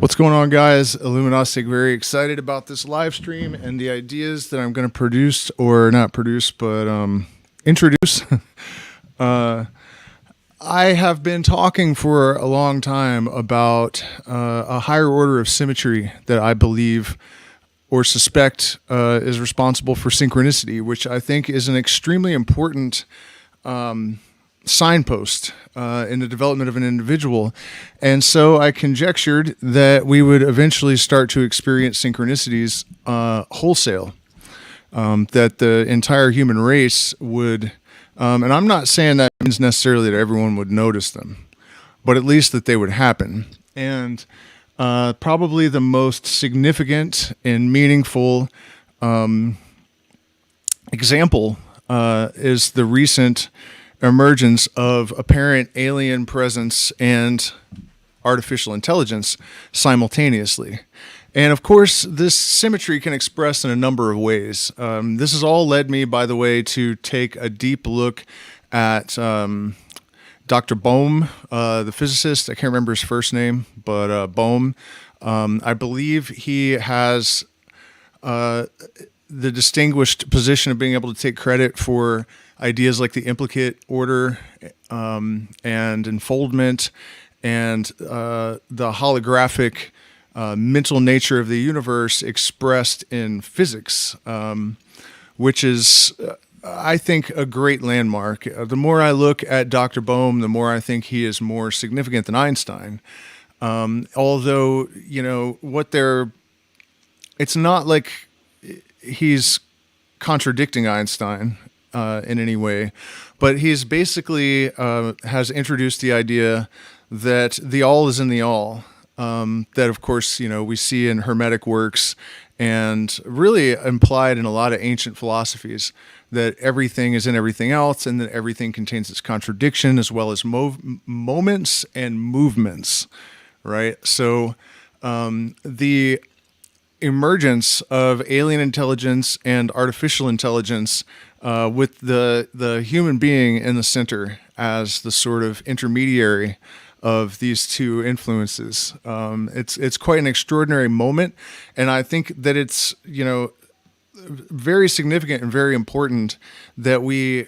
What's going on, guys? Illuminastic, very excited about this live stream and the ideas that I'm going to produce, or not produce, but introduce. I have been talking for a long time about a higher order of symmetry that I believe or suspect is responsible for synchronicity, which I think is an extremely important signpost in the development of an individual. And so I conjectured that we would eventually start to experience synchronicities wholesale, that the entire human race would, and I'm not saying that means necessarily that everyone would notice them, but at least that they would happen. And probably the most significant and meaningful example is the recent emergence of apparent alien presence and artificial intelligence simultaneously. And of course, this symmetry can express in a number of ways. This has all led me, by the way, to take a deep look at Dr. Bohm, the physicist. I can't remember his first name, but Bohm. I believe he has the distinguished position of being able to take credit for ideas like the implicate order and enfoldment and the holographic mental nature of the universe expressed in physics, which is, I think, a great landmark. The more I look at Dr. Bohm, the more I think he is more significant than Einstein. Although, you know, it's not like he's contradicting Einstein in any way, but he's basically has introduced the idea that the all is in the all. That, of course, you know, we see in Hermetic works and really implied in a lot of ancient philosophies, that everything is in everything else and that everything contains its contradiction as well as moments and movements, right? So the emergence of alien intelligence and artificial intelligence with the human being in the center as the sort of intermediary of these two influences. It's quite an extraordinary moment, and I think that it's, you know, very significant and very important that we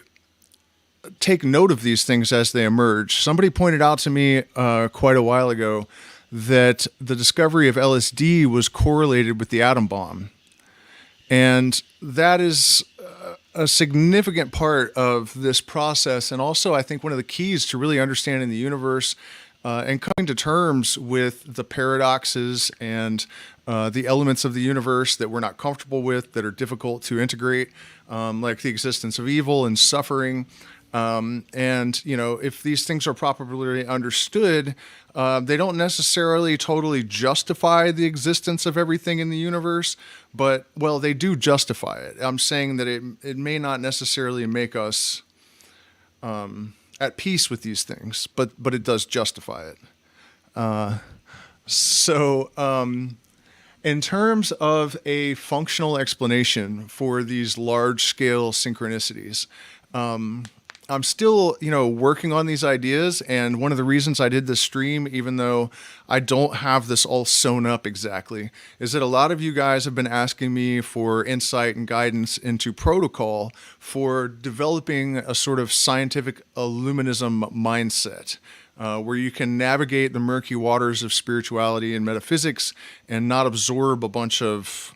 take note of these things as they emerge. Somebody pointed out to me quite a while ago that the discovery of LSD was correlated with the atom bomb. And that is a significant part of this process, and also I think one of the keys to really understanding the universe and coming to terms with the paradoxes and the elements of the universe that we're not comfortable with, that are difficult to integrate, like the existence of evil and suffering. And, you know, if these things are properly understood, they don't necessarily totally justify the existence of everything in the universe, but, well, they do justify it. I'm saying that it may not necessarily make us at peace with these things, but it does justify it. In terms of a functional explanation for these large-scale synchronicities, I'm still, you know, working on these ideas, and one of the reasons I did this stream, even though I don't have this all sewn up exactly, is that a lot of you guys have been asking me for insight and guidance into protocol for developing a sort of scientific illuminism mindset, where you can navigate the murky waters of spirituality and metaphysics and not absorb a bunch of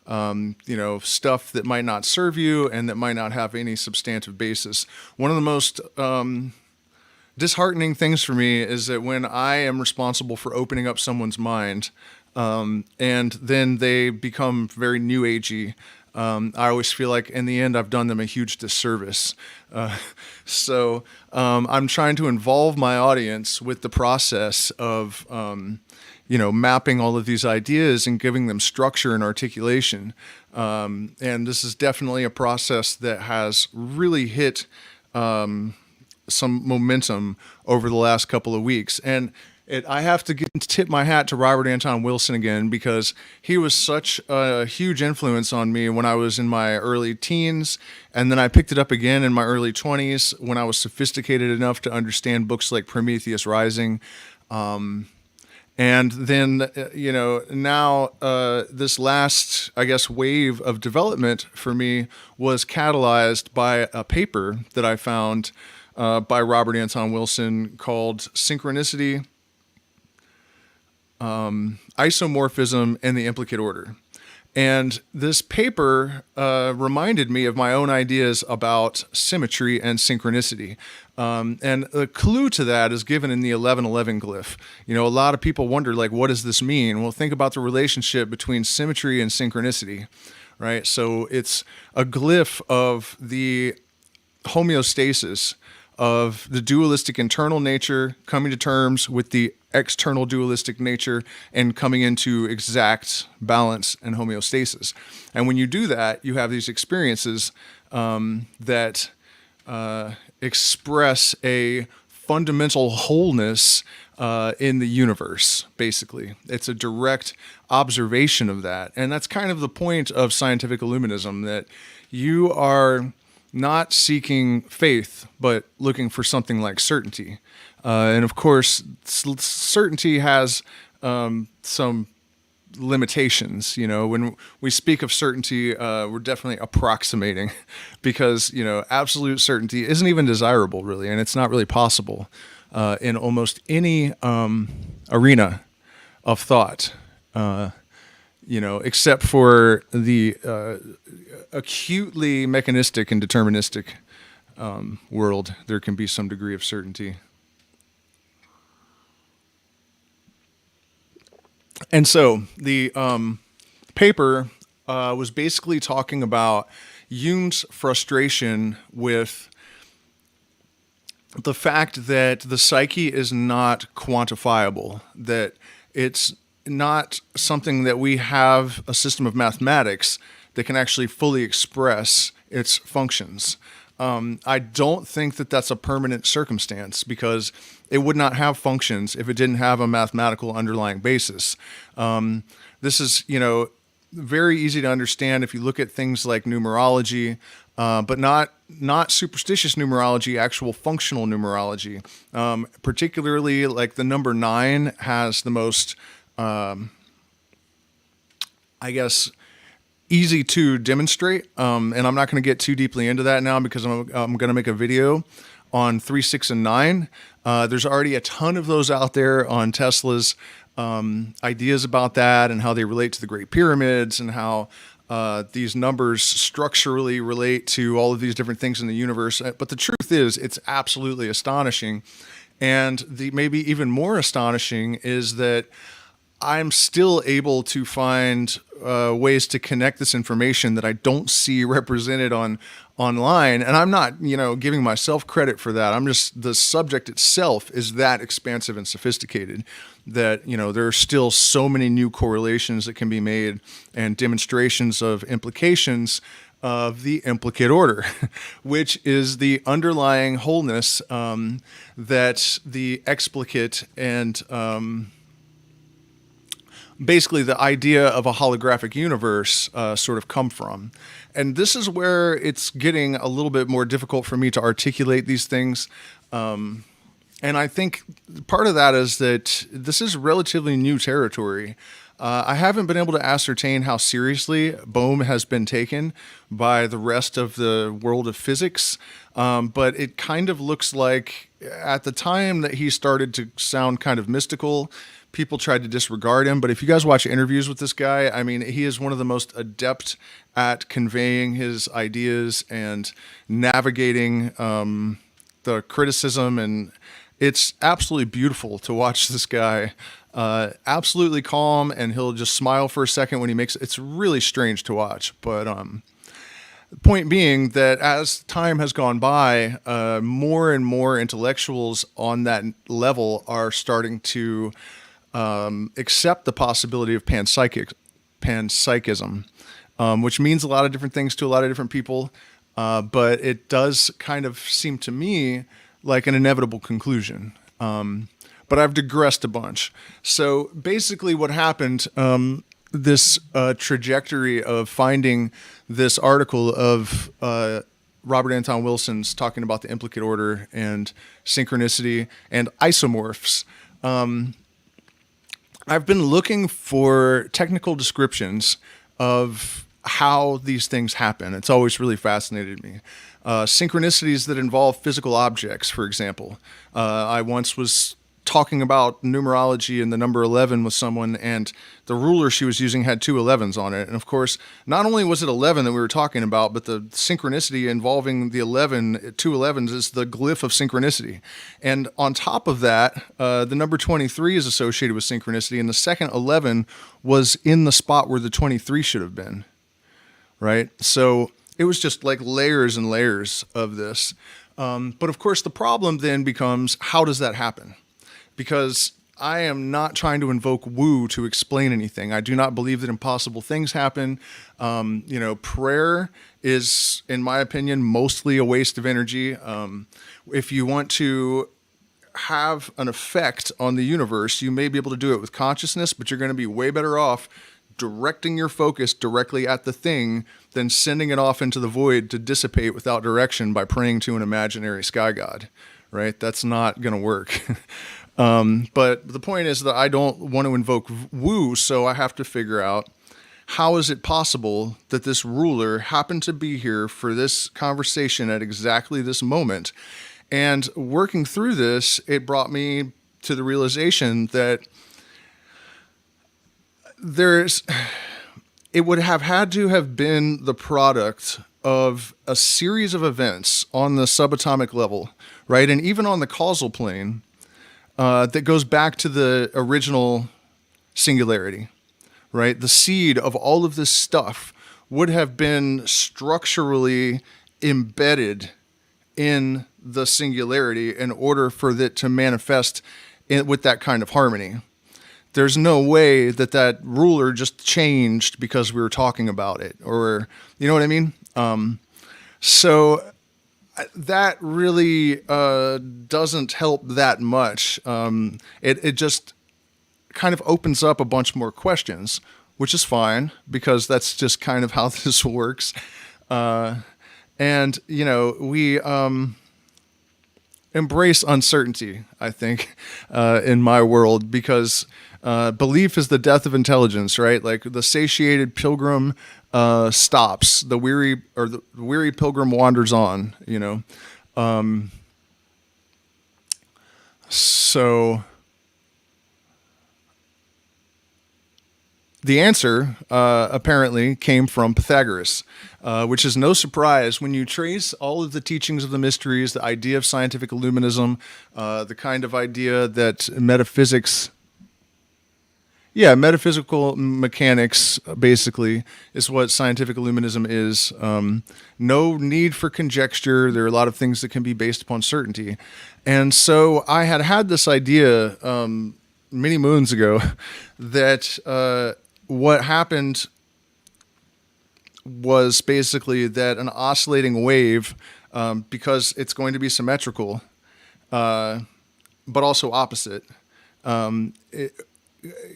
you know, stuff that might not serve you and that might not have any substantive basis. One of the most disheartening things for me is that when I am responsible for opening up someone's mind, and then they become very new agey, I always feel like in the end I've done them a huge disservice. So I'm trying to involve my audience with the process of you know, mapping all of these ideas and giving them structure and articulation. And this is definitely a process that has really hit some momentum over the last couple of weeks. And I have to tip my hat to Robert Anton Wilson again, because he was such a huge influence on me when I was in my early teens. And then I picked it up again in my early 20s when I was sophisticated enough to understand books like Prometheus Rising. And then, now this last, I guess, wave of development for me was catalyzed by a paper that I found by Robert Anton Wilson called Synchronicity, Isomorphism, and the Implicate Order. And this paper reminded me of my own ideas about symmetry and synchronicity. And the clue to that is given in the 1111 glyph. A lot of people wonder, like, what does this mean? Well, think about the relationship between symmetry and synchronicity, right? So it's a glyph of the homeostasis of the dualistic internal nature coming to terms with the external dualistic nature and coming into exact balance and homeostasis. And when you do that, you have these experiences that express a fundamental wholeness in the universe, basically. It's a direct observation of that. And that's kind of the point of scientific illuminism, that you are not seeking faith, but looking for something like certainty. And of course, certainty has some limitations. When we speak of certainty, we're definitely approximating because, absolute certainty isn't even desirable, really, and it's not really possible in almost any arena of thought. Except for the acutely mechanistic and deterministic world, there can be some degree of certainty. And so the paper was basically talking about Jung's frustration with the fact that the psyche is not quantifiable, that it's not something that we have a system of mathematics that can actually fully express its functions. I don't think that that's a permanent circumstance, because it would not have functions if it didn't have a mathematical underlying basis. This is, very easy to understand if you look at things like numerology, but not superstitious numerology, actual functional numerology. Particularly, like the number 9 has the most, I guess, easy to demonstrate. And I'm not going to get too deeply into that now, because I'm going to make a video on 3, 6, and 9. There's already a ton of those out there on Tesla's ideas about that and how they relate to the Great Pyramids and how these numbers structurally relate to all of these different things in the universe. But the truth is, it's absolutely astonishing. And the maybe even more astonishing is that I'm still able to find ways to connect this information that I don't see represented online. And I'm not, giving myself credit for that. I'm just, the subject itself is that expansive and sophisticated that, there are still so many new correlations that can be made and demonstrations of implications of the implicate order, which is the underlying wholeness that the explicate and basically the idea of a holographic universe sort of come from. And this is where it's getting a little bit more difficult for me to articulate these things. And I think part of that is that this is relatively new territory. I haven't been able to ascertain how seriously Bohm has been taken by the rest of the world of physics, but it kind of looks like at the time that he started to sound kind of mystical, people tried to disregard him. But if you guys watch interviews with this guy, I mean, he is one of the most adept at conveying his ideas and navigating the criticism, and it's absolutely beautiful to watch this guy. Absolutely calm, and he'll just smile for a second when he makes it. It's really strange to watch. But the point being that as time has gone by, more and more intellectuals on that level are starting to accept the possibility of panpsychism, which means a lot of different things to a lot of different people. But it does kind of seem to me like an inevitable conclusion. But I've digressed a bunch. So basically what happened, this trajectory of finding this article of Robert Anton Wilson's talking about the implicate order and synchronicity and isomorphs, I've been looking for technical descriptions of how these things happen. It's always really fascinated me. Synchronicities that involve physical objects, for example. I once was talking about numerology and the number 11 with someone, and the ruler she was using had 2 11s on it. And of course, not only was it 11 that we were talking about, but the synchronicity involving the 2 11s is the glyph of synchronicity. And on top of that, the number 23 is associated with synchronicity, and the second 11 was in the spot where the 23 should have been, right? So it was just like layers and layers of this. But of course, the problem then becomes, how does that happen? Because I am not trying to invoke woo to explain anything. I do not believe that impossible things happen. Prayer is, in my opinion, mostly a waste of energy. If you want to have an effect on the universe, you may be able to do it with consciousness, but you're going to be way better off directing your focus directly at the thing than sending it off into the void to dissipate without direction by praying to an imaginary sky god, right? That's not going to work. But the point is that I don't want to invoke woo, so I have to figure out, how is it possible that this ruler happened to be here for this conversation at exactly this moment? And working through this, it brought me to the realization that it would have had to have been the product of a series of events on the subatomic level, right? And even on the causal plane, that goes back to the original singularity, right? The seed of all of this stuff would have been structurally embedded in the singularity in order for it to manifest with that kind of harmony. There's no way that that ruler just changed because we were talking about it, or, you know what I mean? So that really doesn't help that much. It just kind of opens up a bunch more questions, which is fine, because that's just kind of how this works. And, we embrace uncertainty, I think, in my world, because belief is the death of intelligence, right? Like the satiated pilgrim stops, the weary pilgrim wanders on, So the answer apparently came from Pythagoras, which is no surprise when you trace all of the teachings of the mysteries, the idea of scientific illuminism, the kind of idea that metaphysical mechanics basically is what scientific illuminism is. No need for conjecture. There are a lot of things that can be based upon certainty. And so I had this idea many moons ago that what happened was basically that an oscillating wave, because it's going to be symmetrical, but also opposite, it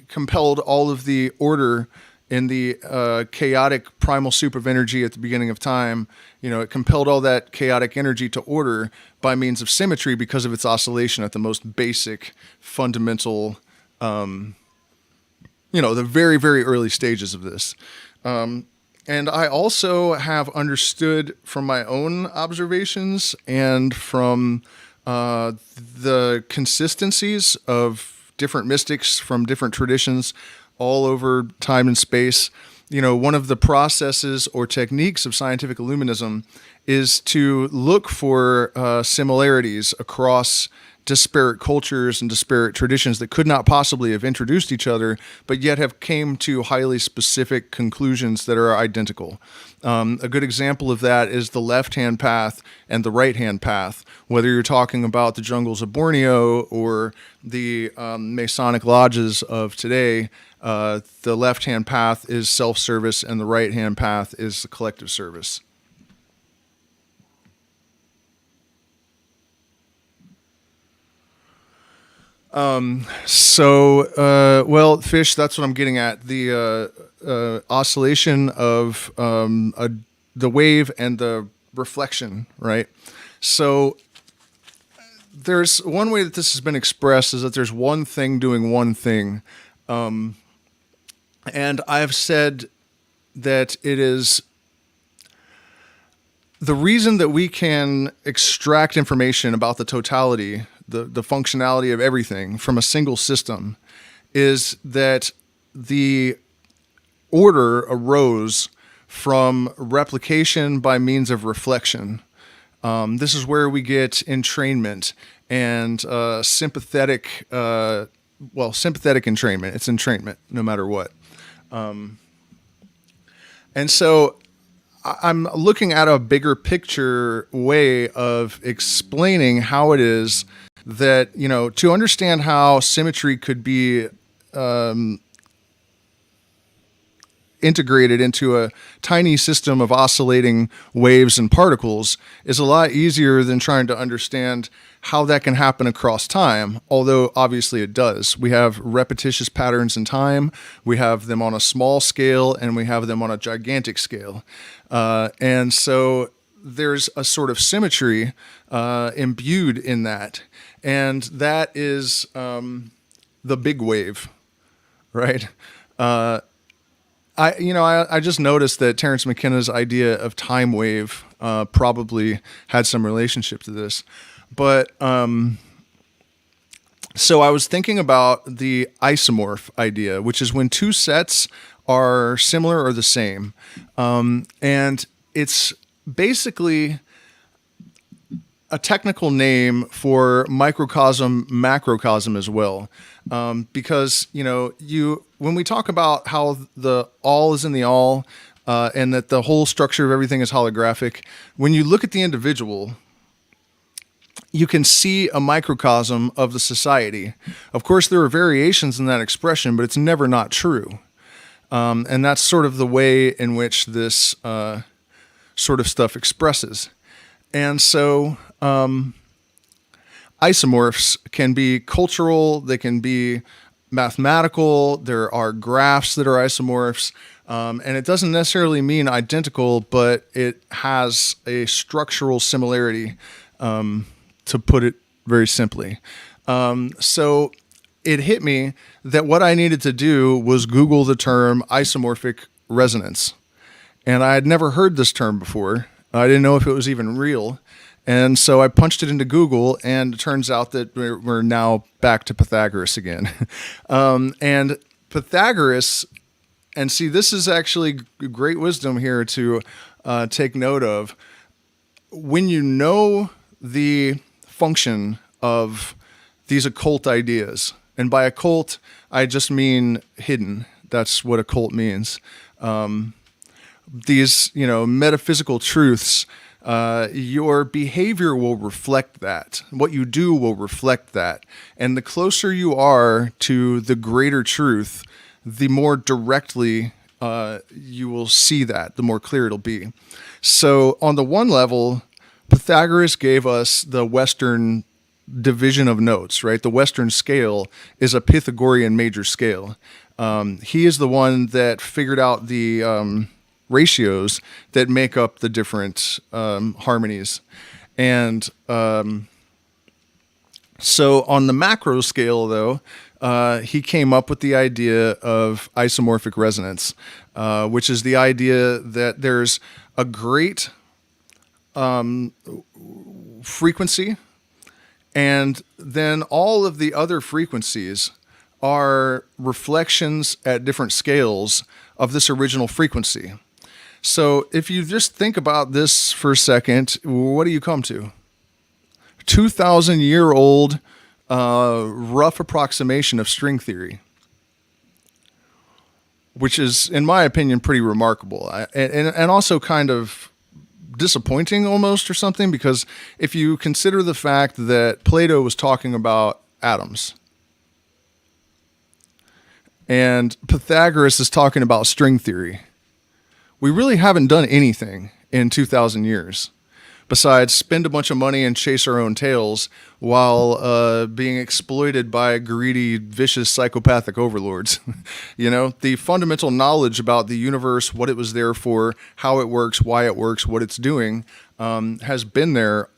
compelled all of the order in the chaotic primal soup of energy at the beginning of time. It compelled all that chaotic energy to order by means of symmetry because of its oscillation at the most basic, fundamental, the very, very early stages of this. And I also have understood from my own observations and from the consistencies of different mystics from different traditions all over time and space. One of the processes or techniques of scientific illuminism is to look for similarities across disparate cultures and disparate traditions that could not possibly have introduced each other, but yet have came to highly specific conclusions that are identical. A good example of that is the left-hand path and the right-hand path. Whether you're talking about the jungles of Borneo or the Masonic lodges of today, the left-hand path is self-service and the right-hand path is the collective service. Fish, that's what I'm getting at. The oscillation of the wave and the reflection, right? So there's one way that this has been expressed is that there's one thing doing one thing. And I've said that it is the reason that we can extract information about the totality, the functionality of everything from a single system, is that the order arose from replication by means of reflection. This is where we get entrainment and sympathetic entrainment. It's entrainment no matter what. And so I'm looking at a bigger picture way of explaining how it is that, to understand how symmetry could be integrated into a tiny system of oscillating waves and particles is a lot easier than trying to understand how that can happen across time, although obviously it does. We have repetitious patterns in time, we have them on a small scale, and we have them on a gigantic scale. And so there's a sort of symmetry imbued in that, and that is the big wave, right? I just noticed that Terence McKenna's idea of time wave probably had some relationship to this. But so I was thinking about the isomorph idea, which is when two sets are similar or the same. And it's basically a technical name for microcosm, macrocosm as well. Because, when we talk about how the all is in the all, and that the whole structure of everything is holographic, when you look at the individual, you can see a microcosm of the society. Of course, there are variations in that expression, but it's never not true. And that's sort of the way in which this sort of stuff expresses. And so isomorphs can be cultural, they can be mathematical, there are graphs that are isomorphs, and it doesn't necessarily mean identical, but it has a structural similarity, to put it very simply. So it hit me that what I needed to do was Google the term isomorphic resonance. And I had never heard this term before. I didn't know if it was even real. And so I punched it into Google, and it turns out that we're now back to Pythagoras again. And Pythagoras, and see, this is actually great wisdom here to take note of. When you know the function of these occult ideas, and by occult, I just mean hidden. That's what occult means. These, metaphysical truths, your behavior will reflect that. What you do will reflect that. And the closer you are to the greater truth, the more directly you will see that, the more clear it'll be. So on the one level, Pythagoras gave us the Western division of notes, right? The Western scale is a Pythagorean major scale. He is the one that figured out the ratios that make up the different harmonies. And so on the macro scale, though, he came up with the idea of isomorphic resonance, which is the idea that there's a great frequency, and then all of the other frequencies are reflections at different scales of this original frequency. So if you just think about this for a second, what do you come to? 2,000-year-old rough approximation of string theory, which is, in my opinion, pretty remarkable, and also kind of disappointing almost, or something, because if you consider the fact that Plato was talking about atoms and Pythagoras is talking about string theory, we really haven't done anything in 2,000 years besides spend a bunch of money and chase our own tails while being exploited by greedy, vicious, psychopathic overlords. The fundamental knowledge about the universe, what it was there for, how it works, why it works, what it's doing, has been there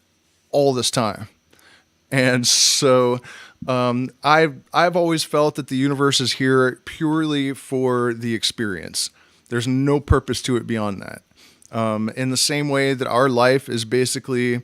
all this time. And so I've always felt that the universe is here purely for the experience. There's no purpose to it beyond that. In the same way that our life is basically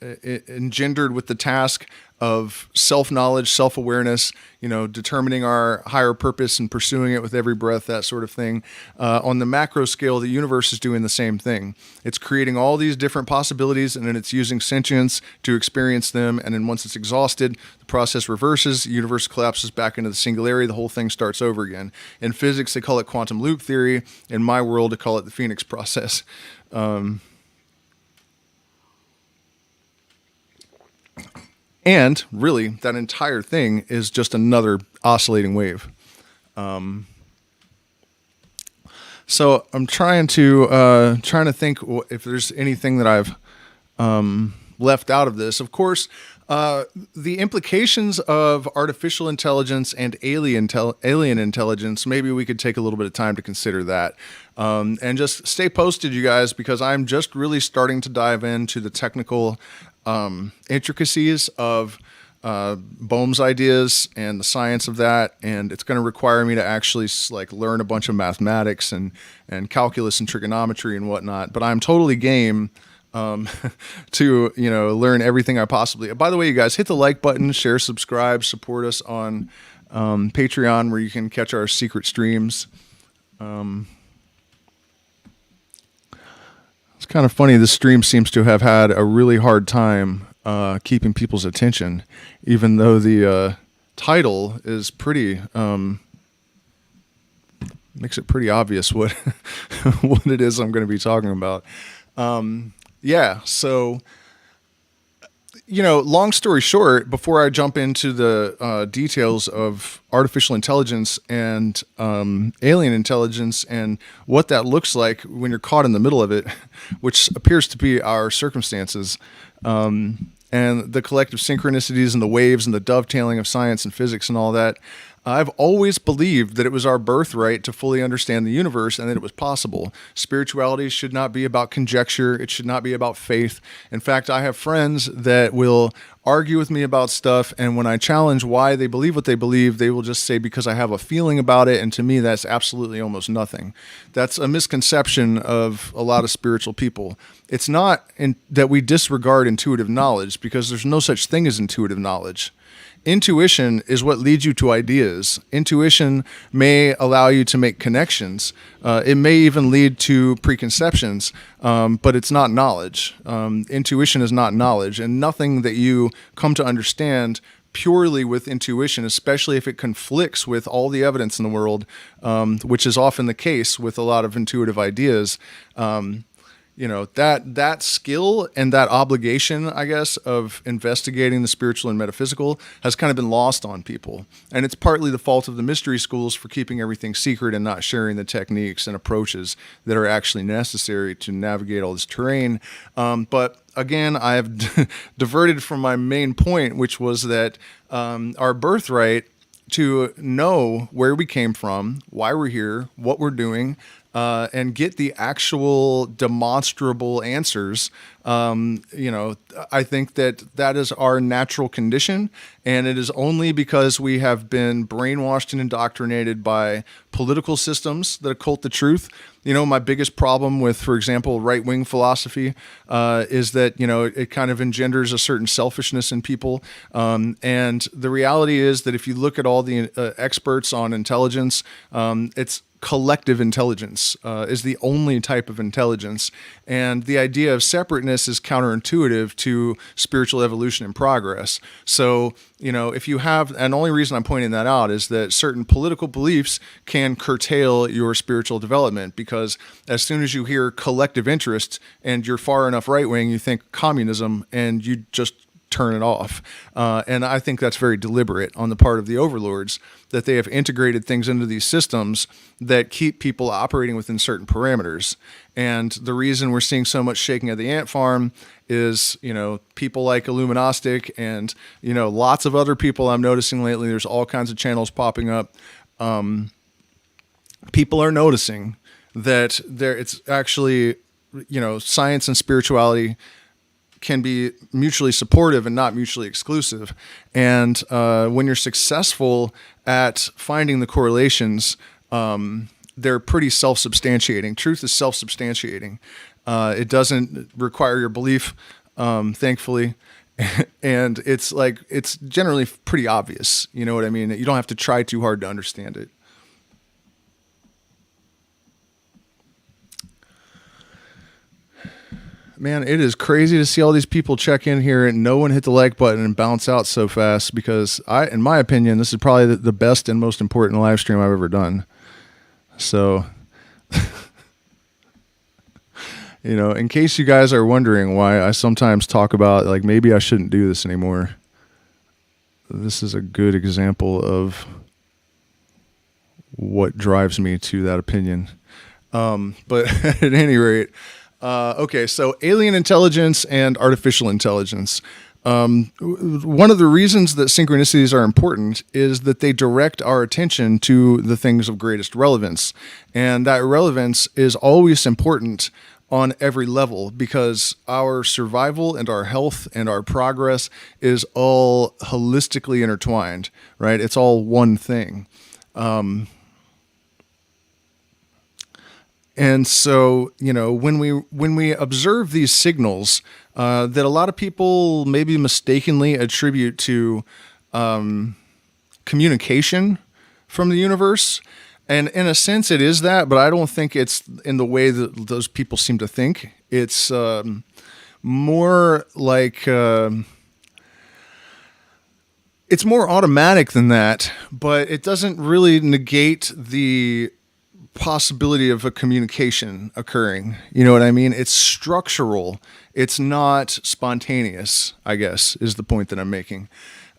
engendered with the task of self-knowledge, self-awareness, determining our higher purpose and pursuing it with every breath, that sort of thing. On the macro scale, the universe is doing the same thing. It's creating all these different possibilities, and then it's using sentience to experience them. And then once it's exhausted, the process reverses, the universe collapses back into the singularity, the whole thing starts over again. In physics, they call it quantum loop theory. In my world, they call it the Phoenix process. And really, that entire thing is just another oscillating wave. So I'm trying to think if there's anything that I've left out of this. Of course, the implications of artificial intelligence and alien intelligence. Maybe we could take a little bit of time to consider that, and just stay posted, you guys, because I'm just really starting to dive into the technical intricacies of Bohm's ideas and the science of that, and it's going to require me to actually learn a bunch of mathematics and calculus and trigonometry and whatnot. But I'm totally game to learn everything I possibly. By the way, you guys, hit the like button, share, subscribe, support us on Patreon, where you can catch our secret streams. It's kind of funny. This stream seems to have had a really hard time keeping people's attention, even though the title is pretty makes it pretty obvious what what it is I'm going to be talking about. So long story short, before I jump into the details of artificial intelligence and alien intelligence and what that looks like when you're caught in the middle of it, which appears to be our circumstances, and the collective synchronicities and the waves and the dovetailing of science and physics and all that, I've always believed that it was our birthright to fully understand the universe and that it was possible. Spirituality should not be about conjecture. It should not be about faith. In fact, I have friends that will argue with me about stuff, and when I challenge why they believe what they believe, they will just say, because I have a feeling about it, and to me, that's absolutely almost nothing. That's a misconception of a lot of spiritual people. It's not that we disregard intuitive knowledge, because there's no such thing as intuitive knowledge. Intuition is what leads you to ideas. Intuition may allow you to make connections. It may even lead to preconceptions, but it's not knowledge. Intuition is not knowledge, and nothing that you come to understand purely with intuition, especially if it conflicts with all the evidence in the world, which is often the case with a lot of intuitive ideas. That skill and that obligation, I guess, of investigating the spiritual and metaphysical has kind of been lost on people. And it's partly the fault of the mystery schools for keeping everything secret and not sharing the techniques and approaches that are actually necessary to navigate all this terrain. But again, I have diverted from my main point, which was that our birthright to know where we came from, why we're here, what we're doing, and get the actual demonstrable answers. I think that is our natural condition, and it is only because we have been brainwashed and indoctrinated by political systems that occult the truth. My biggest problem with, for example, right-wing philosophy is that, it kind of engenders a certain selfishness in people. And the reality is that if you look at all the experts on intelligence, it's collective intelligence is the only type of intelligence. And the idea of separateness is counterintuitive to spiritual evolution and progress. So, if you have, and the only reason I'm pointing that out is that certain political beliefs can curtail your spiritual development, because as soon as you hear collective interest and you're far enough right wing, you think communism and you just turn it off. And I think that's very deliberate on the part of the overlords, that they have integrated things into these systems that keep people operating within certain parameters. And the reason we're seeing so much shaking of the ant farm is, people like Illuminostic and, lots of other people I'm noticing lately. There's all kinds of channels popping up. People are noticing that it's actually, science and spirituality can be mutually supportive and not mutually exclusive. And when you're successful at finding the correlations, they're pretty self-substantiating. Truth is self-substantiating. It doesn't require your belief, thankfully. And it's generally pretty obvious. You know what I mean? You don't have to try too hard to understand it. Man, it is crazy to see all these people check in here and no one hit the like button and bounce out so fast, because in my opinion, this is probably the best and most important live stream I've ever done. So, you know, in case you guys are wondering why I sometimes talk about, like, maybe I shouldn't do this anymore, this is a good example of what drives me to that opinion. But at any rate, okay, so alien intelligence and artificial intelligence. One of the reasons that synchronicities are important is that they direct our attention to the things of greatest relevance. And that relevance is always important on every level, because our survival and our health and our progress is all holistically intertwined, right? It's all one thing. And so, you know, when we observe these signals that a lot of people maybe mistakenly attribute to communication from the universe, and in a sense it is that, but I don't think it's in the way that those people seem to think. It's more like it's more automatic than that, but it doesn't really negate the possibility of a communication occurring. You know what I mean? It's structural. It's not spontaneous, I guess, is the point that I'm making.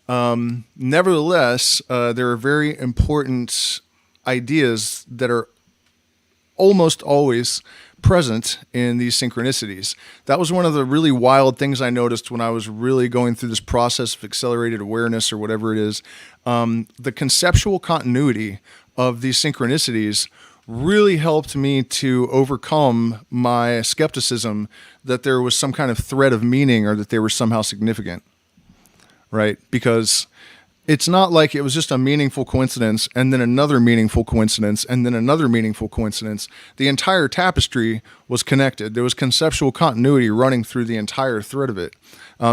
Nevertheless, there are very important ideas that are almost always present in these synchronicities. That was one of the really wild things I noticed when I was really going through this process of accelerated awareness, or whatever it is. The conceptual continuity of these synchronicities really helped me to overcome my skepticism that there was some kind of thread of meaning, or that they were somehow significant, right? Because it's not like it was just a meaningful coincidence and then another meaningful coincidence and then another meaningful coincidence. The entire tapestry was connected. There was conceptual continuity running through the entire thread of it.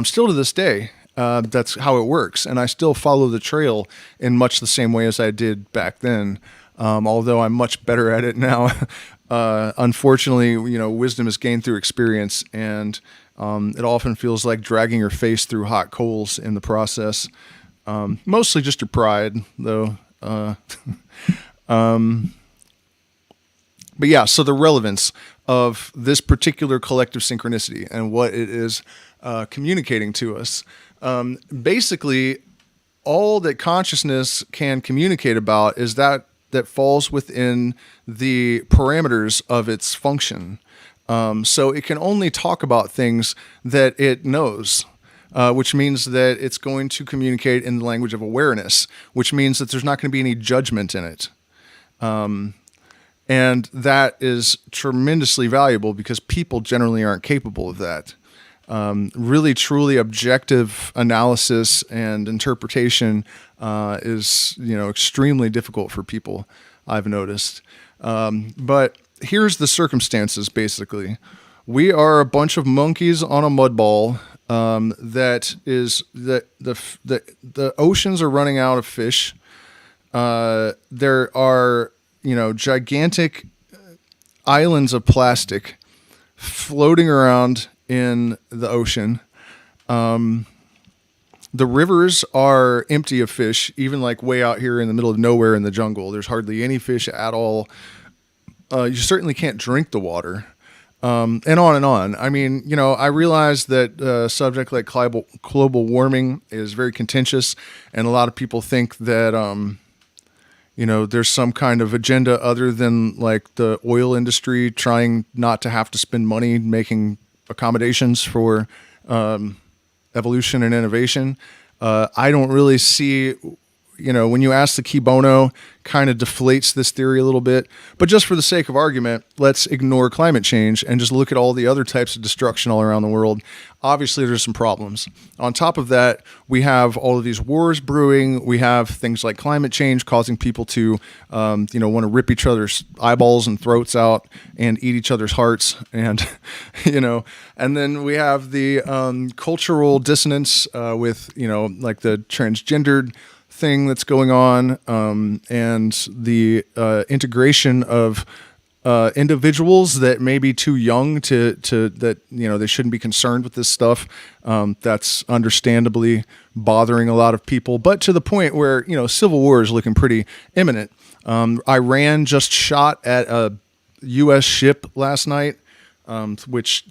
Still to this day, that's how it works. And I still follow the trail in much the same way as I did back then. Although I'm much better at it now. Unfortunately, you know, wisdom is gained through experience, and it often feels like dragging your face through hot coals in the process. Mostly just your pride, though. But yeah, so the relevance of this particular collective synchronicity and what it is communicating to us. Basically, all that consciousness can communicate about is that falls within the parameters of its function. So it can only talk about things that it knows, which means that it's going to communicate in the language of awareness, which means that there's not going to be any judgment in it. And that is tremendously valuable, because people generally aren't capable of that. Really, truly objective analysis and interpretation is, you know, extremely difficult for people, I've noticed. But here's the circumstances, basically. We are a bunch of monkeys on a mud ball. The oceans are running out of fish. There are, you know, gigantic islands of plastic floating around in the ocean. The rivers are empty of fish, even like way out here in the middle of nowhere in the jungle. There's hardly any fish at all. You certainly can't drink the water. And on and on. I mean, you know, I realize that a subject like global warming is very contentious, and a lot of people think that, you know, there's some kind of agenda other than like the oil industry trying not to have to spend money making accommodations for evolution and innovation. I don't really see when you ask the key bono, kind of deflates this theory a little bit. But just for the sake of argument, let's ignore climate change and just look at all the other types of destruction all around the world. Obviously, there's some problems. On top of that, we have all of these wars brewing. We have things like climate change causing people to, want to rip each other's eyeballs and throats out and eat each other's hearts. And, and then we have the cultural dissonance with, like the transgendered thing that's going on, and the integration of individuals that may be too young to that they shouldn't be concerned with this stuff. That's understandably bothering a lot of people, but to the point where civil war is looking pretty imminent. Iran just shot at a U.S. ship last night, which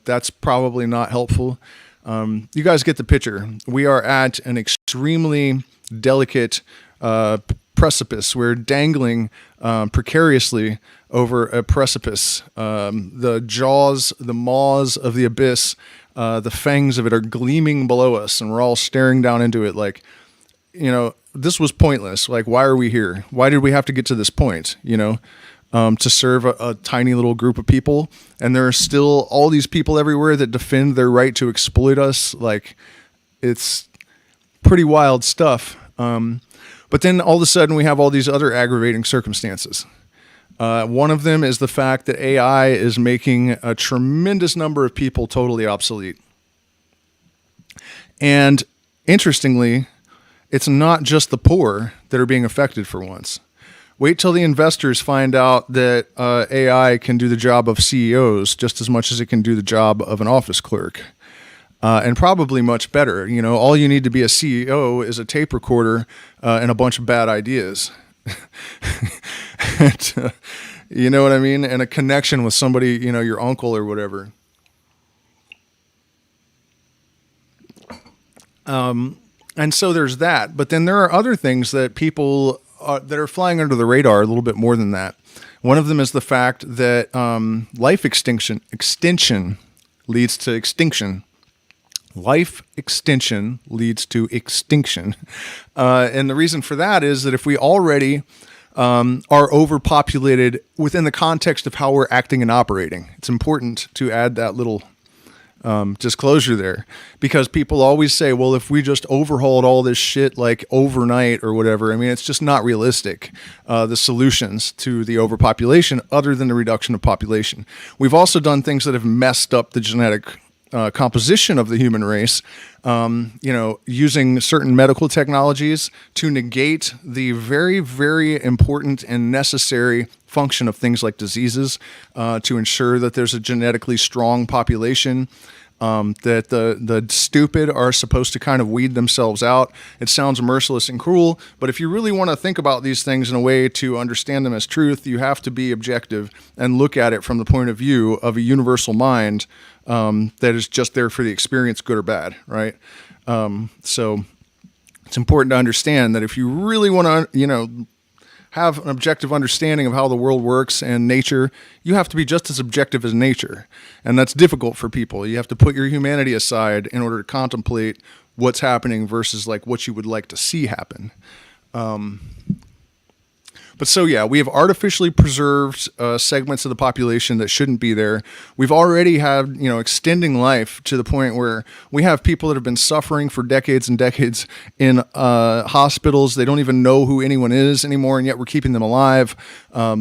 that's probably not helpful. You guys get the picture. We are at an extremely delicate precipice. We're dangling precariously over a precipice. The jaws, the maws of the abyss, the fangs of it are gleaming below us, and we're all staring down into it like, this was pointless. Like, why are we here? Why did we have to get to this point, to serve a tiny little group of people? And there are still all these people everywhere that defend their right to exploit us. Like, it's pretty wild stuff. But then all of a sudden we have all these other aggravating circumstances. One of them is the fact that AI is making a tremendous number of people totally obsolete. And interestingly, it's not just the poor that are being affected for once. Wait till the investors find out that AI can do the job of CEOs just as much as it can do the job of an office clerk. And probably much better. All you need to be a CEO is a tape recorder and a bunch of bad ideas. And, you know what I mean? And a connection with somebody, your uncle or whatever. And so there's that. But then there are other things that people that are flying under the radar a little bit more than that. One of them is the fact that life extension leads to extinction. Life extension leads to extinction. And the reason for that is that if we already are overpopulated within the context of how we're acting and operating, it's important to add that little disclosure there, because people always say, well, if we just overhauled all this shit like overnight or whatever, I mean, it's just not realistic, the solutions to the overpopulation other than the reduction of population. We've also done things that have messed up the genetic composition of the human race, using certain medical technologies to negate the very, very important and necessary function of things like diseases, to ensure that there's a genetically strong population, that the stupid are supposed to kind of weed themselves out. It sounds merciless and cruel, but if you really want to think about these things in a way to understand them as truth, you have to be objective and look at it from the point of view of a universal mind that is just there for the experience, good or bad, right? So it's important to understand that if you really want to, have an objective understanding of how the world works and nature, you have to be just as objective as nature. And that's difficult for people. You have to put your humanity aside in order to contemplate what's happening versus like what you would like to see happen. But so, yeah, we have artificially preserved segments of the population that shouldn't be there. We've already had, extending life to the point where we have people that have been suffering for decades and decades in hospitals. They don't even know who anyone is anymore, and yet we're keeping them alive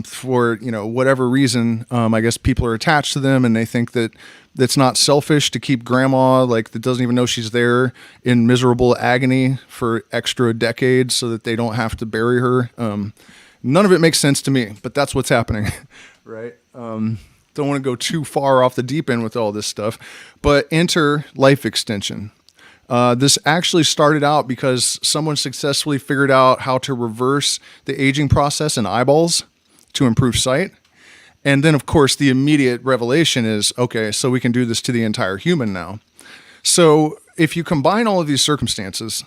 for, whatever reason. I guess people are attached to them, and they think that that's not selfish to keep grandma, that doesn't even know she's there, in miserable agony for extra decades so that they don't have to bury her. None of it makes sense to me, but that's what's happening, right? Don't want to go too far off the deep end with all this stuff, but enter life extension. This actually started out because someone successfully figured out how to reverse the aging process in eyeballs to improve sight. And then, of course, the immediate revelation is, okay, so we can do this to the entire human now. So if you combine all of these circumstances,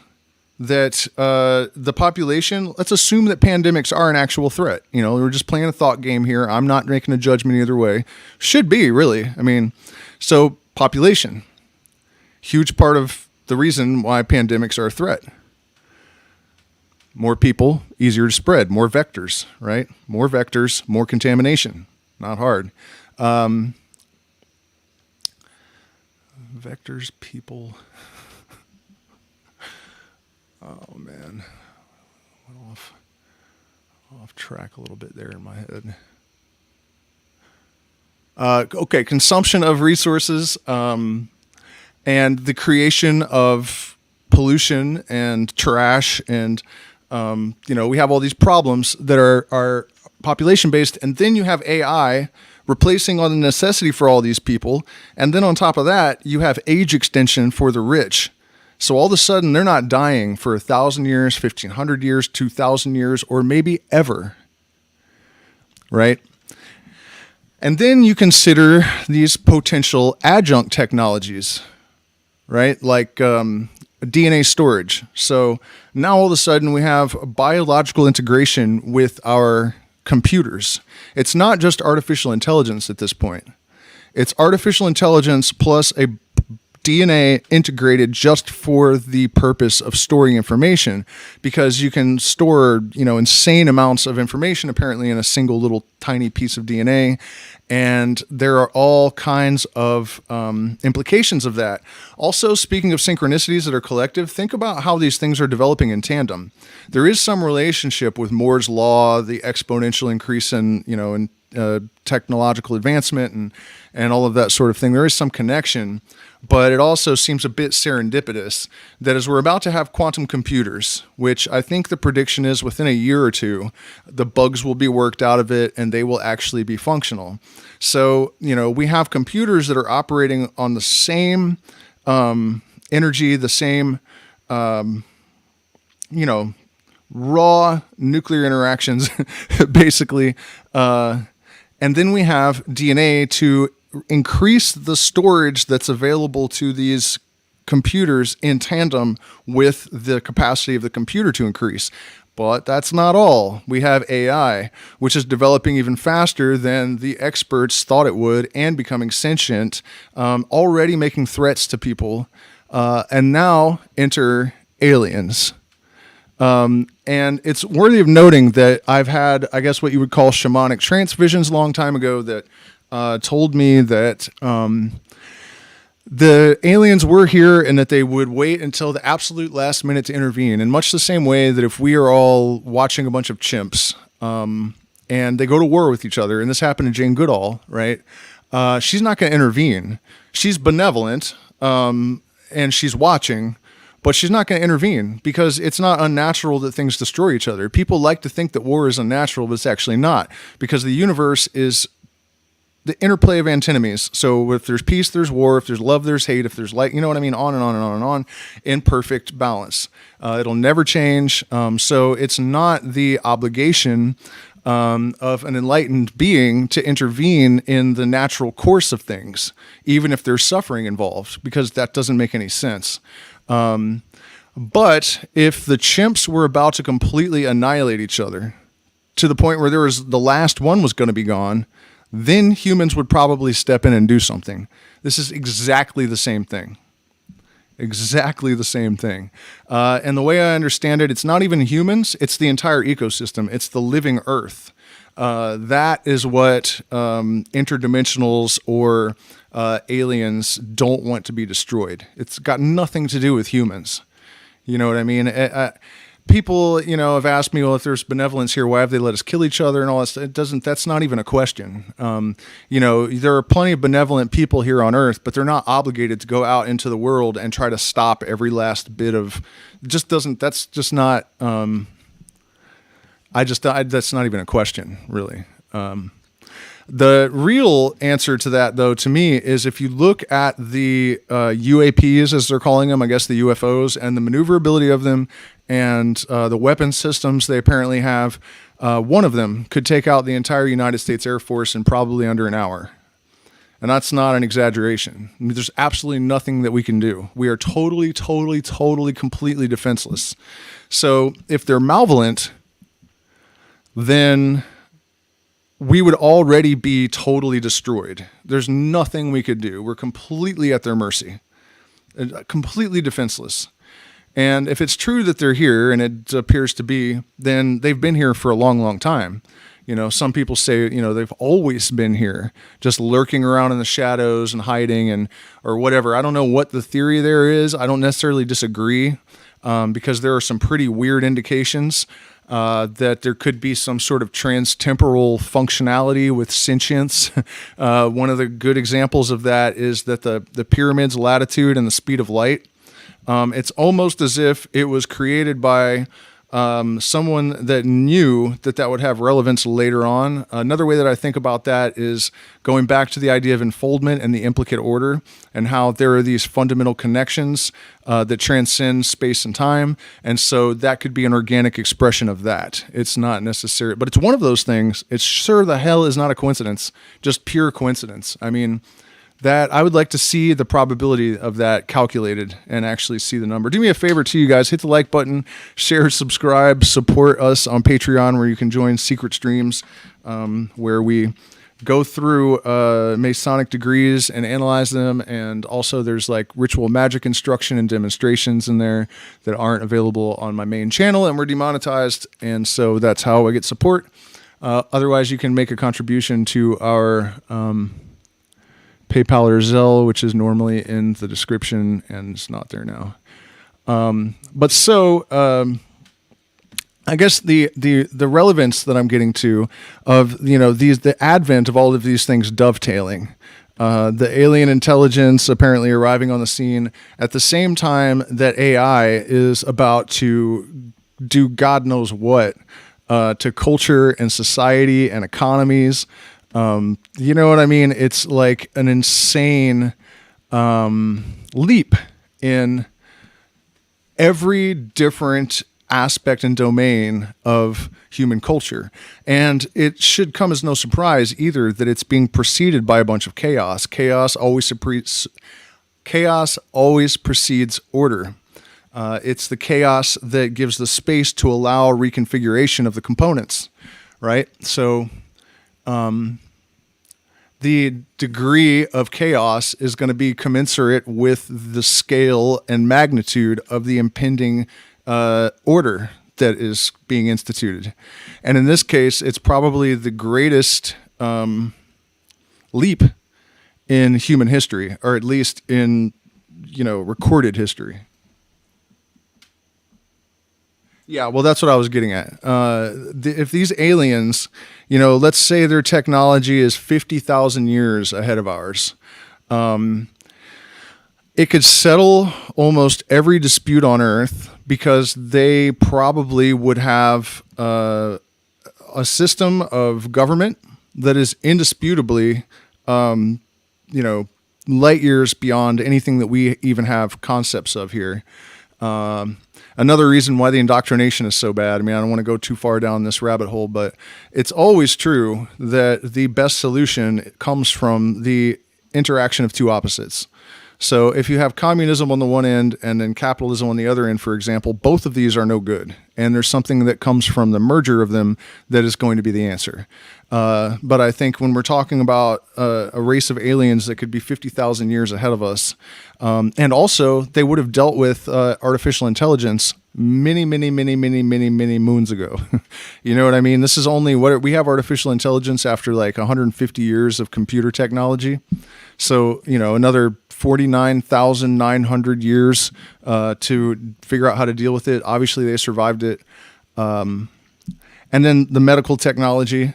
that the population, let's assume that pandemics are an actual threat. We're just playing a thought game here. I'm not making a judgment either way. Should be, really. So population, huge part of the reason why pandemics are a threat. More people, easier to spread. More vectors, right? More vectors, more contamination. Not hard. Vectors, people. Oh man, went off track a little bit there in my head. Okay, consumption of resources and the creation of pollution and trash, and we have all these problems that are population based, and then you have AI replacing all the necessity for all these people, and then on top of that, you have age extension for the rich. So all of a sudden, they're not dying for 1,000 years, 1,500 years, 2,000 years, or maybe ever, right? And then you consider these potential adjunct technologies, right? Like DNA storage. So now all of a sudden we have a biological integration with our computers. It's not just artificial intelligence at this point. It's artificial intelligence plus a DNA integrated just for the purpose of storing information, because you can store, insane amounts of information apparently in a single little tiny piece of DNA. And there are all kinds of implications of that. Also, speaking of synchronicities that are collective, think about how these things are developing in tandem. There is some relationship with Moore's law, the exponential increase in technological advancement and all of that sort of thing. There is some connection, but it also seems a bit serendipitous that as we're about to have quantum computers, which I think the prediction is within a year or two, the bugs will be worked out of it and they will actually be functional. So, we have computers that are operating on the same energy, the same, raw nuclear interactions, basically. And then we have DNA to increase the storage that's available to these computers in tandem with the capacity of the computer to increase. But that's not all. We have AI, which is developing even faster than the experts thought it would and becoming sentient, already making threats to people. And now enter aliens. And it's worthy of noting that I've had, I guess, what you would call shamanic trance visions a long time ago that told me that the aliens were here and that they would wait until the absolute last minute to intervene. In much the same way that if we are all watching a bunch of chimps and they go to war with each other, and this happened to Jane Goodall, right? She's not going to intervene. She's benevolent and she's watching, but she's not going to intervene because it's not unnatural that things destroy each other. People like to think that war is unnatural, but it's actually not, because the universe is the interplay of antinomies. So if there's peace, there's war. If there's love, there's hate. If there's light, you know what I mean? On and on and on and on in perfect balance. It'll never change. So it's not the obligation of an enlightened being to intervene in the natural course of things, even if there's suffering involved, because that doesn't make any sense. But if the chimps were about to completely annihilate each other to the point where the last one was going to be gone, then humans would probably step in and do something. This is exactly the same thing. Exactly the same thing. And the way I understand it, it's not even humans, it's the entire ecosystem. It's the living earth. That is what interdimensionals or aliens don't want to be destroyed. It's got nothing to do with humans. You know what I mean? People, have asked me, well, if there's benevolence here, why have they let us kill each other and all that? That's not even a question. There are plenty of benevolent people here on Earth, but they're not obligated to go out into the world and try to stop every last bit of, that's not even a question, really. The real answer to that, though, to me, is if you look at the UAPs, as they're calling them, I guess the UFOs, and the maneuverability of them, and the weapon systems they apparently have, one of them could take out the entire United States Air Force in probably under an hour. And that's not an exaggeration. I mean, there's absolutely nothing that we can do. We are totally, completely defenseless. So if they're malevolent, then we would already be totally destroyed. There's nothing we could do. We're completely at their mercy, completely defenseless. And if it's true that they're here, and it appears to be, then they've been here for a long, long time. Some people say, they've always been here, just lurking around in the shadows and hiding or whatever. I don't know what the theory there is. I don't necessarily disagree, because there are some pretty weird indications that there could be some sort of trans-temporal functionality with sentience. One of the good examples of that is that the pyramid's latitude and the speed of light, it's almost as if it was created by someone that knew that would have relevance later on. Another way that I think about that is going back to the idea of enfoldment and the implicate order, and how there are these fundamental connections that transcend space and time. And so that could be an organic expression of that. It's not necessary, but it's one of those things. It's sure the hell is not a coincidence, just pure coincidence. I mean, that I would like to see the probability of that calculated and actually see the number. Do me a favor too, you guys, hit the like button, share, subscribe, support us on Patreon, where you can join secret streams, where we go through Masonic degrees and analyze them. And also there's like ritual magic instruction and demonstrations in there that aren't available on my main channel, and we're demonetized. And so that's how I get support. Otherwise you can make a contribution to our, PayPal or Zelle, which is normally in the description, and it's not there now. I guess the relevance that I'm getting to of the advent of all of these things dovetailing, the alien intelligence apparently arriving on the scene at the same time that AI is about to do God knows what to culture and society and economies. You know what I mean? It's like an insane leap in every different aspect and domain of human culture. And it should come as no surprise either that it's being preceded by a bunch of chaos. Chaos always precedes order. It's the chaos that gives the space to allow reconfiguration of the components, right? So the degree of chaos is going to be commensurate with the scale and magnitude of the impending order that is being instituted. And in this case, it's probably the greatest leap in human history, or at least in, recorded history. Yeah, well, that's what I was getting at. If these aliens, let's say their technology is 50,000 years ahead of ours, it could settle almost every dispute on Earth, because they probably would have a system of government that is indisputably, light years beyond anything that we even have concepts of here. Another reason why the indoctrination is so bad. I mean, I don't want to go too far down this rabbit hole, but it's always true that the best solution comes from the interaction of two opposites. So if you have communism on the one end and then capitalism on the other end, for example, both of these are no good. And there's something that comes from the merger of them that is going to be the answer. But I think when we're talking about a race of aliens that could be 50,000 years ahead of us, and also they would have dealt with artificial intelligence many moons ago. You know what I mean? This is only what we have artificial intelligence after like 150 years of computer technology. So, another 49,900 years to figure out how to deal with it. Obviously, they survived it. And then the medical technology,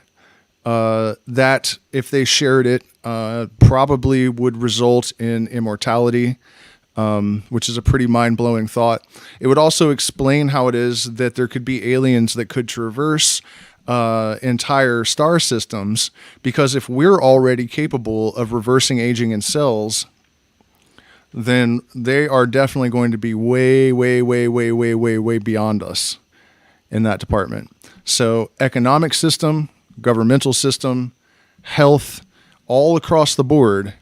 that if they shared it, probably would result in immortality, which is a pretty mind-blowing thought. It would also explain how it is that there could be aliens that could traverse entire star systems, because if we're already capable of reversing aging in cells, then they are definitely going to be way beyond us in that department. So economic system, governmental system, health, all across the board,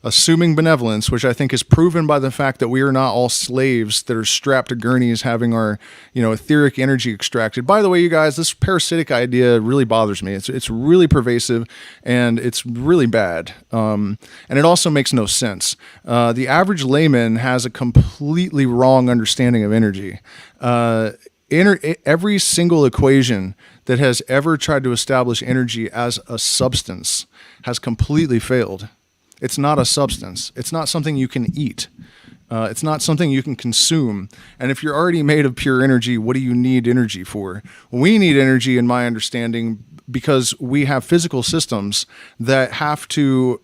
assuming benevolence, which I think is proven by the fact that we are not all slaves that are strapped to gurneys having our, etheric energy extracted. By the way, you guys, this parasitic idea really bothers me. It's really pervasive and it's really bad. And it also makes no sense. The average layman has a completely wrong understanding of energy. Every single equation that has ever tried to establish energy as a substance has completely failed. It's not a substance. It's not something you can eat. It's not something you can consume. And if you're already made of pure energy, what do you need energy for? We need energy, in my understanding, because we have physical systems that have to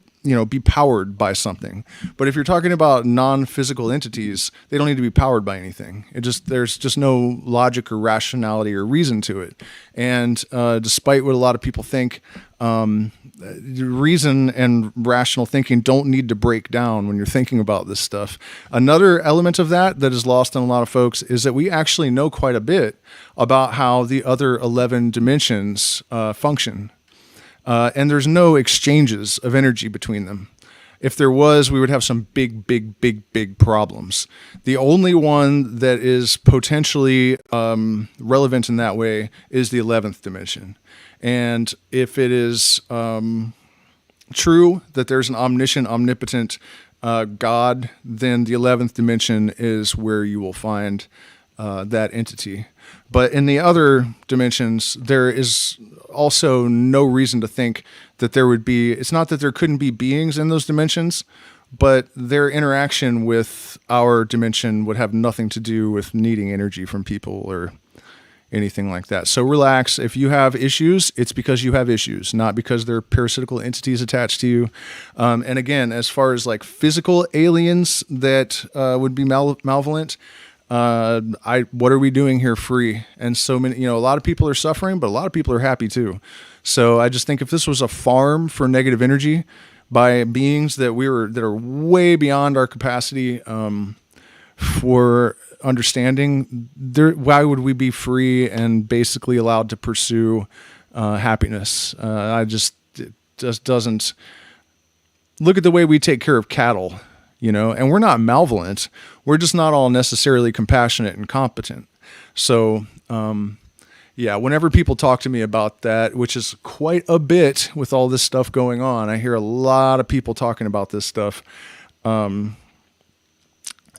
be powered by something. But if you're talking about non-physical entities, they don't need to be powered by anything. There's just no logic or rationality or reason to it. And despite what a lot of people think, reason and rational thinking don't need to break down when you're thinking about this stuff. Another element of that is lost on a lot of folks is that we actually know quite a bit about how the other 11 dimensions function. And there's no exchanges of energy between them. If there was, we would have some big problems. The only one that is potentially relevant in that way is the 11th dimension. And if it is true that there's an omniscient, omnipotent God, then the 11th dimension is where you will find that entity. But in the other dimensions, there is also no reason to think that there would be, it's not that there couldn't be beings in those dimensions, but their interaction with our dimension would have nothing to do with needing energy from people or anything like that. So relax. If you have issues, it's because you have issues, not because there are parasitical entities attached to you. And again, as far as like physical aliens that would be malevolent, what are we doing here free? And so many, a lot of people are suffering, but a lot of people are happy too. So I just think if this was a farm for negative energy by beings that are way beyond our capacity for understanding, why would we be free and basically allowed to pursue happiness? It just doesn't look at the way we take care of cattle. And we're not malevolent. We're just not all necessarily compassionate and competent. So, whenever people talk to me about that, which is quite a bit with all this stuff going on, I hear a lot of people talking about this stuff.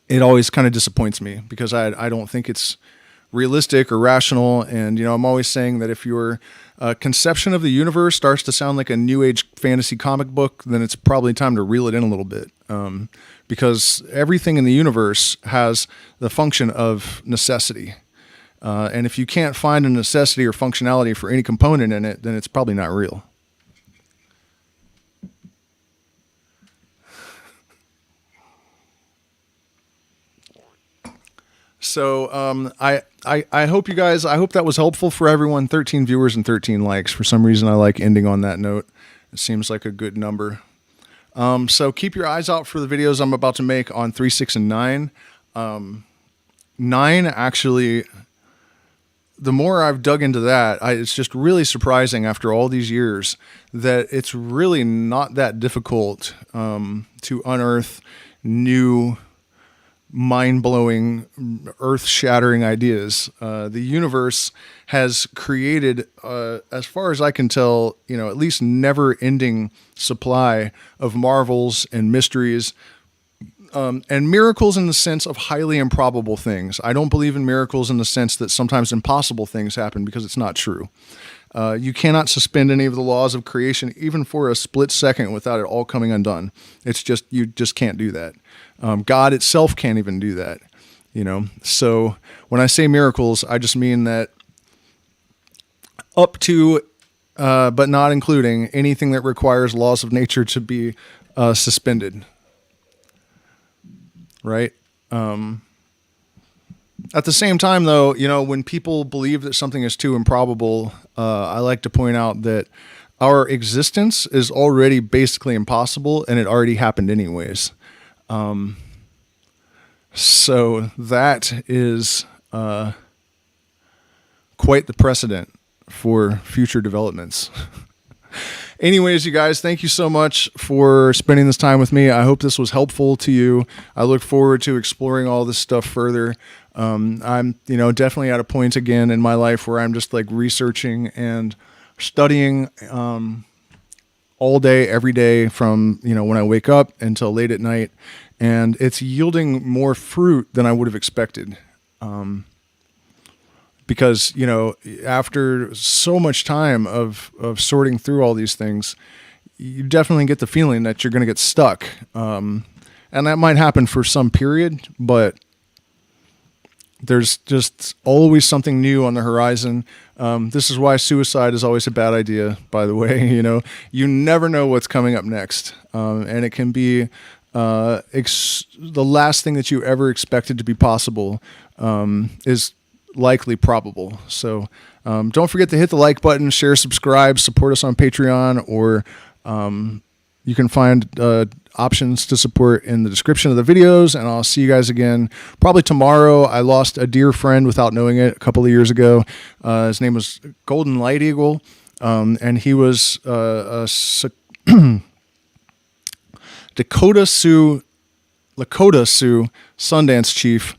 It always kind of disappoints me because I don't think it's realistic or rational. And, I'm always saying that if your conception of the universe starts to sound like a new age fantasy comic book, then it's probably time to reel it in a little bit. Because everything in the universe has the function of necessity. And if you can't find a necessity or functionality for any component in it, then it's probably not real. So I hope you guys, I hope that was helpful for everyone. 13 viewers and 13 likes. For some reason, I like ending on that note. It seems like a good number. So keep your eyes out for the videos I'm about to make on 3, 6, and 9. 9, actually, the more I've dug into that, it's just really surprising after all these years that it's really not that difficult to unearth new mind-blowing, earth-shattering ideas. The universe has created, as far as I can tell, at least never-ending supply of marvels and mysteries, and miracles in the sense of highly improbable things. I don't believe in miracles in the sense that sometimes impossible things happen because it's not true. You cannot suspend any of the laws of creation even for a split second without it all coming undone. It's just, you just can't do that. God itself can't even do that, So when I say miracles, I just mean that up to, but not including anything that requires laws of nature to be suspended. Right? At the same time, though, when people believe that something is too improbable, I like to point out that our existence is already basically impossible and it already happened anyways. So that is quite the precedent for future developments. Anyways, you guys, thank you so much for spending this time with me. I hope this was helpful to you. I look forward to exploring all this stuff further. I'm, definitely at a point again in my life where I'm just like researching and studying all day, every day from, when I wake up until late at night. And it's yielding more fruit than I would have expected. Because, after so much time of sorting through all these things, you definitely get the feeling that you're going to get stuck. And that might happen for some period, but there's just always something new on the horizon. This is why suicide is always a bad idea, by the way. You never know what's coming up next. And it can be the last thing that you ever expected to be possible is likely probable. So don't forget to hit the like button, share, subscribe, support us on Patreon, or you can find options to support in the description of the videos, and I'll see you guys again probably tomorrow. I lost a dear friend without knowing it a couple of years ago. His name was Golden Light Eagle, and he was Lakota Sioux Sundance chief,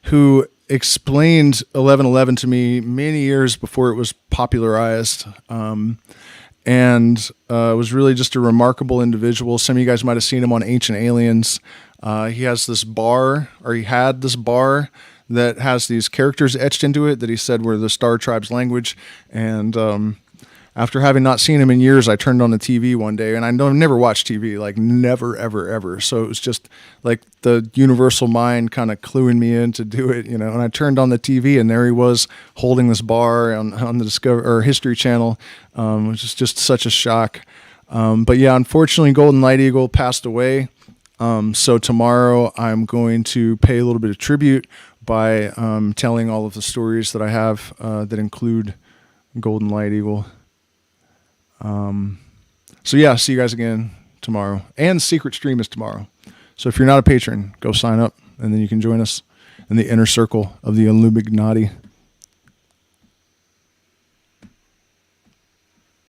who explained 1111 to me many years before it was popularized, and was really just a remarkable individual. Some of you guys might have seen him on Ancient Aliens. He has this bar, or he had this bar that has these characters etched into it that he said were the Star Tribe's language. And after having not seen him in years, I turned on the TV one day, and I've never watched TV, like never, ever, ever. So it was just like the universal mind kind of cluing me in to do it, And I turned on the TV, and there he was holding this bar on the History Channel, which is just such a shock. But yeah, unfortunately, Golden Light Eagle passed away. So tomorrow I'm going to pay a little bit of tribute by telling all of the stories that I have that include Golden Light Eagle. So yeah, see you guys again tomorrow. And Secret Stream is tomorrow. So if you're not a patron, go sign up, and then you can join us in the inner circle of the Illuminati.